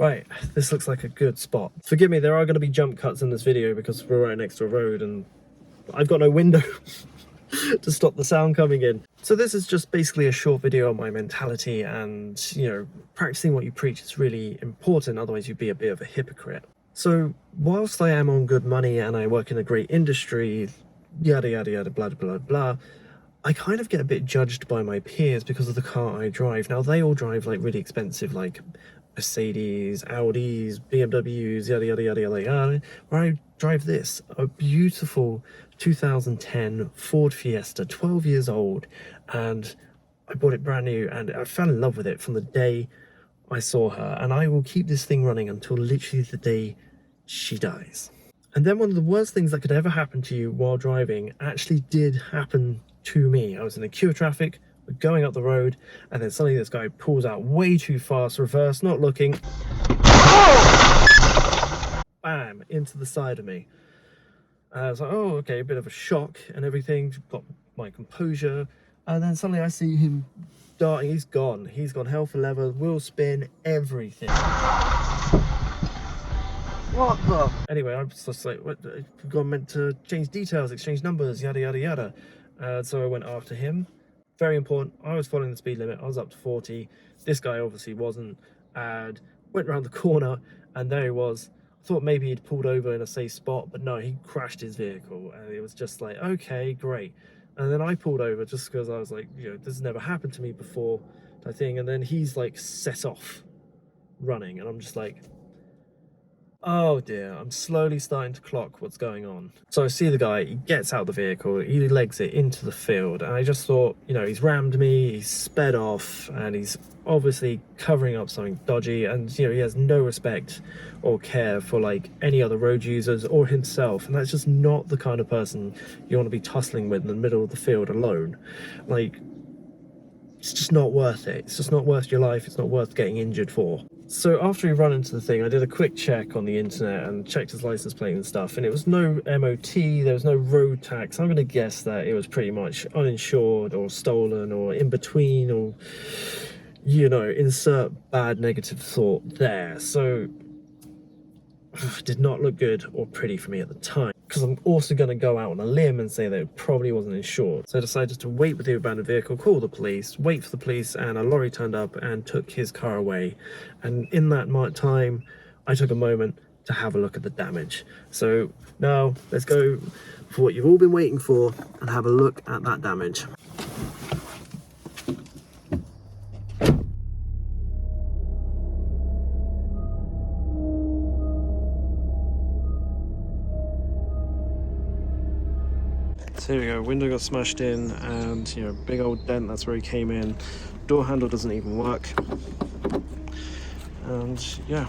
Right, this looks like a good spot. Forgive me, there are going to be jump cuts in this video because we're right next to a road and I've got no window to stop the sound coming in. So this is just basically a short video on my mentality, and you know, practicing what you preach is really important, otherwise you'd be a bit of a hypocrite. So whilst I am on good money and I work in a great industry, yada yada yada blah blah blah, I kind of get a bit judged by my peers because of the car I drive. Now they all drive like really expensive, like Mercedes, Audis, BMWs, yada yada yada yada yada, where I drive this, a beautiful 2010 Ford Fiesta, 12 years old, and I bought it brand new and I fell in love with it from the day I saw her, and I will keep this thing running until literally the day she dies. And then one of the worst things that could ever happen to you while driving actually did happen to me. I was in a queue of traffic, going up the road, and then suddenly this guy pulls out way too fast, reverse, not looking, bam, into the side of me. And I was like, oh, okay, a bit of a shock and everything, got my composure, and then suddenly I see him darting. He's gone hell for leather, wheel spin, everything. What the? Anyway, I was just like, what, got meant to change details, exchange numbers, yada yada yada. So I went after him. Very important, I was following the speed limit, I was up to 40, this guy obviously wasn't, and went around the corner and there he was. I thought maybe he'd pulled over in a safe spot, but no, he crashed his vehicle, and it was just like, okay, great. And then I pulled over just because I was like, you know, this has never happened to me before, I think, and then he's like set off running, and I'm just like, oh dear, I'm slowly starting to clock what's going on. So I see the guy, he gets out of the vehicle, he legs it into the field, and I just thought, you know, he's rammed me, he's sped off, and he's obviously covering up something dodgy, and you know, he has no respect or care for like any other road users or himself, and that's just not the kind of person you want to be tussling with in the middle of the field alone. Like, it's just not worth it. It's just not worth your life. It's not worth getting injured for. So after we run into the thing, I did a quick check on the internet and checked his license plate and stuff, and it was no MOT, there was no road tax. I'm going to guess that it was pretty much uninsured or stolen or in between, or, you know, insert bad negative thought there. So it did not look good or pretty for me at the time, because I'm also going to go out on a limb and say that it probably wasn't insured. So I decided to wait with the abandoned vehicle, call the police, wait for the police, and a lorry turned up and took his car away. And in that time, I took a moment to have a look at the damage. So now let's go for what you've all been waiting for and have a look at that damage. So here we go, window got smashed in, and you know, big old dent, that's where he came in. Door handle doesn't even work. And yeah.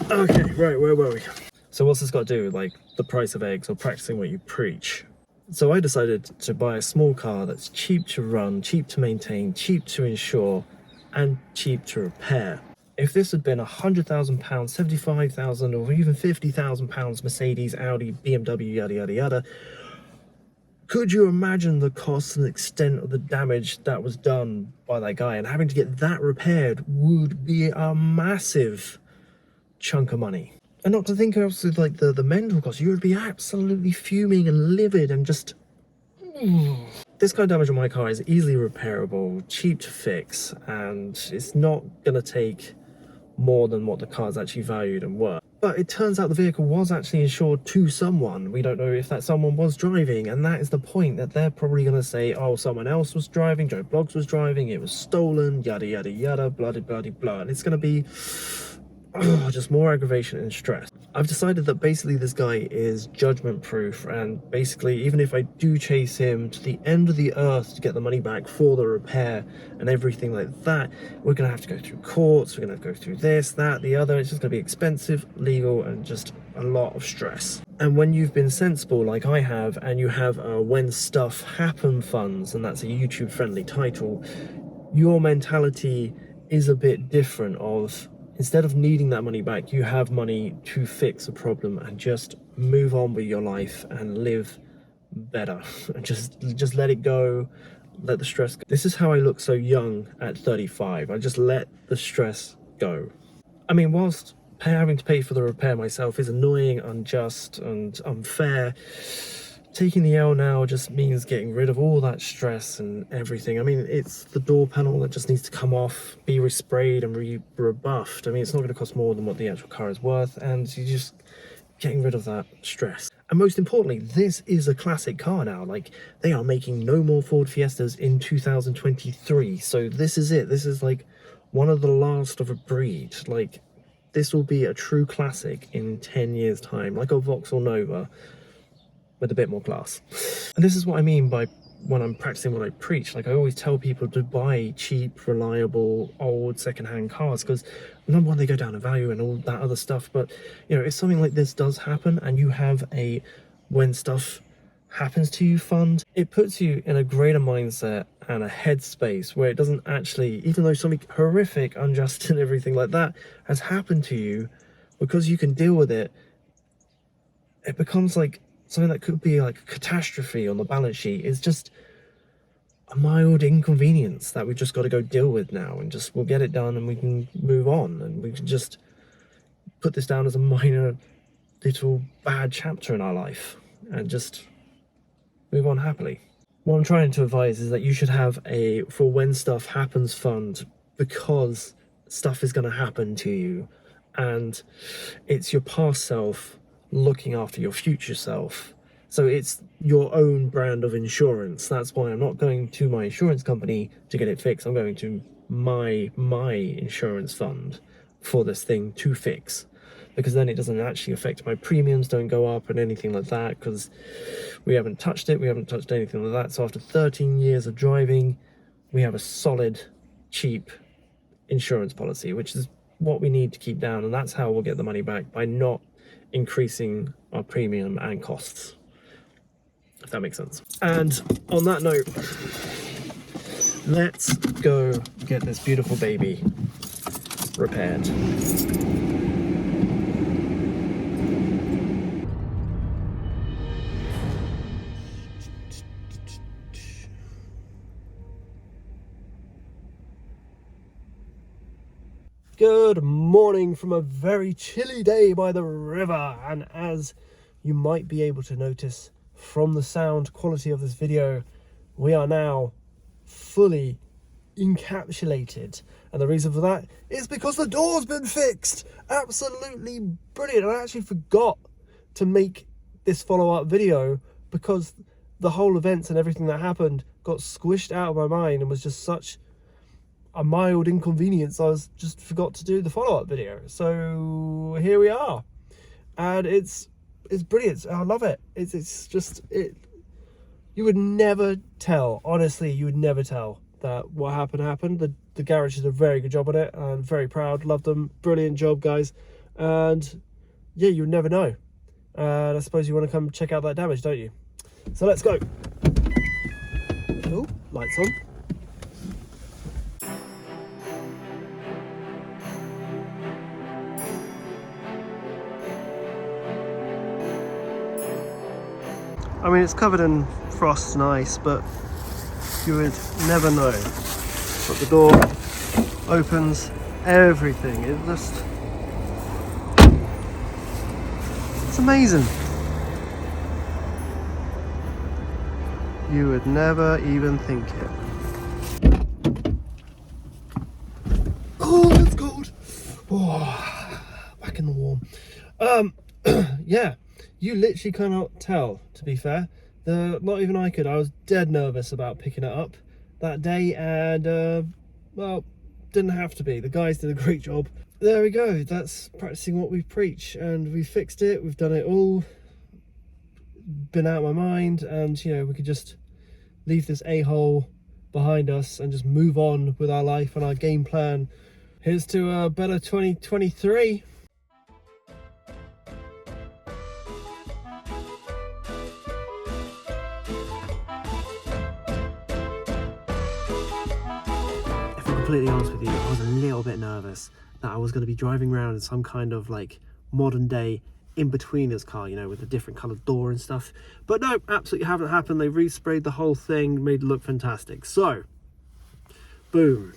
Okay, right, where were we? So what's this got to do with like the price of eggs or practicing what you preach? So I decided to buy a small car that's cheap to run, cheap to maintain, cheap to insure, and cheap to repair. If this had been £100,000, 75,000, or even £50,000 Mercedes, Audi, BMW, yada yada yada, could you imagine the cost and extent of the damage that was done by that guy? And having to get that repaired would be a massive chunk of money. And not to think also like the mental cost, you would be absolutely fuming and livid and just... This kind of damage on my car is easily repairable, cheap to fix, and it's not going to take more than what the car's actually valued and worth. But it turns out the vehicle was actually insured to someone. We don't know if that someone was driving, and that is the point, that they're probably going to say, oh, someone else was driving, Joe Bloggs was driving, it was stolen, yada yada yada, blah blah blah, and it's going to be... just more aggravation and stress. I've decided that basically this guy is judgment proof, and basically even if I do chase him to the end of the earth to get the money back for the repair and everything like that, we're gonna have to go through courts, we're gonna have to go through this, that, the other. It's just gonna be expensive, legal, and just a lot of stress. And when you've been sensible like I have, and you have When Stuff Happen funds, and that's a YouTube friendly title, your mentality is a bit different of, instead of needing that money back, you have money to fix a problem and just move on with your life and live better. just let it go, let the stress go. This is how I look so young at 35. I just let the stress go. I mean, whilst having to pay for the repair myself is annoying, unjust and unfair, taking the L now just means getting rid of all that stress and everything. I mean, it's the door panel that just needs to come off, be resprayed and rebuffed. I mean, it's not going to cost more than what the actual car is worth, and you're just getting rid of that stress. And most importantly, this is a classic car now. Like, they are making no more Ford Fiestas in 2023. So this is it. This is like one of the last of a breed. Like, this will be a true classic in 10 years time, like a Vauxhall Nova, with a bit more class. And this is what I mean by when I'm practicing what I preach. Like, I always tell people to buy cheap, reliable, old secondhand cars, because number one, they go down in value and all that other stuff. But you know, if something like this does happen and you have a when stuff happens to you fund, it puts you in a greater mindset and a headspace where it doesn't actually, even though something horrific, unjust and everything like that has happened to you, because you can deal with it, it becomes like something that could be like a catastrophe on the balance sheet is just a mild inconvenience that we've just got to go deal with now, and just we'll get it done and we can move on, and we can just put this down as a minor little bad chapter in our life and just move on happily. What I'm trying to advise is that you should have a for when stuff happens fund, because stuff is going to happen to you, and it's your past self looking after your future self. So it's your own brand of insurance. That's why I'm not going to my insurance company to get it fixed. I'm going to my insurance fund for this thing to fix, because then it doesn't actually affect my premiums, don't go up and anything like that, because we haven't touched it, we haven't touched anything like that. So after 13 years of driving, we have a solid, cheap insurance policy, which is what we need to keep down, and that's how we'll get the money back, by not increasing our premium and costs, if that makes sense. And on that note, let's go get this beautiful baby repaired. Good morning from a very chilly day by the river, and as you might be able to notice from the sound quality of this video, we are now fully encapsulated, and the reason for that is because the door's been fixed. Absolutely brilliant. I actually forgot to make this follow-up video because the whole events and everything that happened got squished out of my mind and was just such a mild inconvenience. I just forgot to do the follow-up video. So here we are, and it's brilliant. I love it. It's just it. You would never tell, honestly. You would never tell that what happened. The garage did a very good job on it. I'm very proud. Love them. Brilliant job, guys. And yeah, you would never know. And I suppose you want to come check out that damage, don't you? So let's go. Oh, lights on. I mean, it's covered in frost and ice, but you would never know. But the door opens, everything. It's amazing. You would never even think it. Oh, that's cold. Oh, back in the warm. Yeah. You literally cannot tell, to be fair. Not even I could. I was dead nervous about picking it up that day, and well, didn't have to be. The guys did a great job. There we go. That's practicing what we preach, and we fixed it. We've done it all. Been out of my mind, and you know, we could just leave this a-hole behind us and just move on with our life and our game plan. Here's to a better 2023. Completely honest with you, I was a little bit nervous that I was going to be driving around in some kind of like modern day in-betweeners car, you know, with a different coloured door and stuff. But no, absolutely haven't happened. They resprayed the whole thing, made it look fantastic. So, boom.